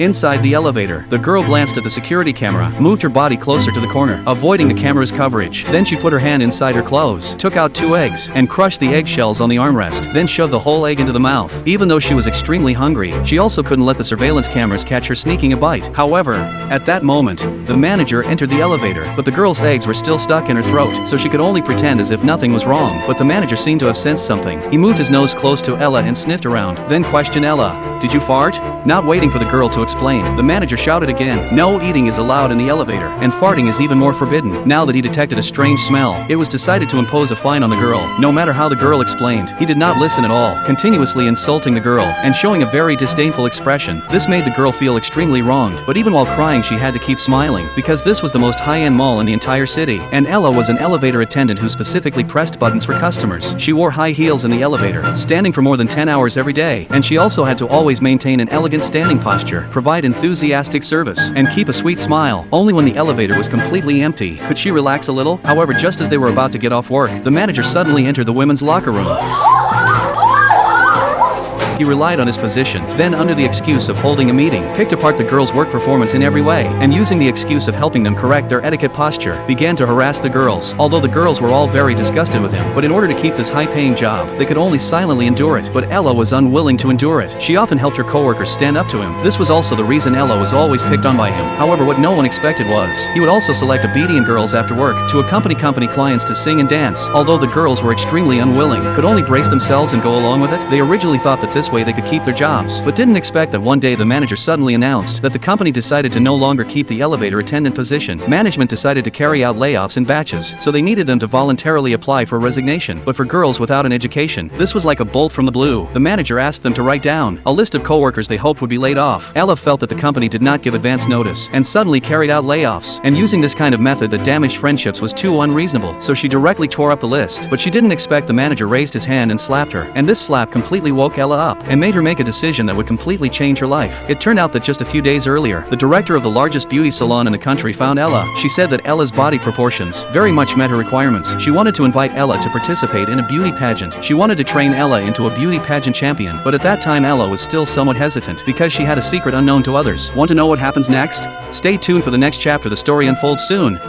Inside the elevator, the girl glanced at the security camera, moved her body closer to the corner, avoiding the camera's coverage. Then she put her hand inside her clothes, took out 2 eggs, and crushed the eggshells on the armrest, then shoved the whole egg into the mouth. Even though she was extremely hungry, she also couldn't let the surveillance cameras catch her sneaking a bite. However, at that moment, the manager entered the elevator, but the girl's eggs were still stuck in her throat, so she could only pretend as if nothing was wrong. But the manager seemed to have sensed something. He moved his nose close to Ella and sniffed around, then questioned Ella, "Did you fart?" Not waiting for the girl to explain, the manager shouted again, "No eating is allowed in the elevator, and farting is even more forbidden." Now that he detected a strange smell, it was decided to impose a fine on the girl. No matter how the girl explained, he did not listen at all, continuously insulting the girl, and showing a very disdainful expression. This made the girl feel extremely wronged, but even while crying she had to keep smiling, because this was the most high-end mall in the entire city, and Ella was an elevator attendant who specifically pressed buttons for customers. She wore high heels in the elevator, standing for more than 10 hours every day, and she also had to always maintain an elegant standing posture, provide enthusiastic service, and keep a sweet smile. Only when the elevator was completely empty could she relax a little. However, just as they were about to get off work, the manager suddenly entered the women's locker room. He relied on his position, then under the excuse of holding a meeting, picked apart the girls' work performance in every way, and using the excuse of helping them correct their etiquette posture, began to harass the girls. Although the girls were all very disgusted with him, but in order to keep this high-paying job, they could only silently endure it. But Ella was unwilling to endure it. She often helped her coworkers stand up to him. This was also the reason Ella was always picked on by him. However, what no one expected was, he would also select obedient girls after work to accompany company clients to sing and dance. Although the girls were extremely unwilling, could only brace themselves and go along with it, they originally thought that this way they could keep their jobs, but didn't expect that one day the manager suddenly announced that the company decided to no longer keep the elevator attendant position. Management decided to carry out layoffs in batches, so they needed them to voluntarily apply for resignation. But for girls without an education, this was like a bolt from the blue. The manager asked them to write down a list of coworkers they hoped would be laid off. Ella felt that the company did not give advance notice, and suddenly carried out layoffs, and using this kind of method that damaged friendships was too unreasonable, so she directly tore up the list. But she didn't expect the manager raised his hand and slapped her, and this slap completely woke Ella up, and made her make a decision that would completely change her life. It turned out that just a few days earlier, the director of the largest beauty salon in the country found Ella. She said that Ella's body proportions very much met her requirements. She wanted to invite Ella to participate in a beauty pageant. She wanted to train Ella into a beauty pageant champion, but at that time Ella was still somewhat hesitant because she had a secret unknown to others. Want to know what happens next? Stay tuned for the next chapter. The story unfolds soon.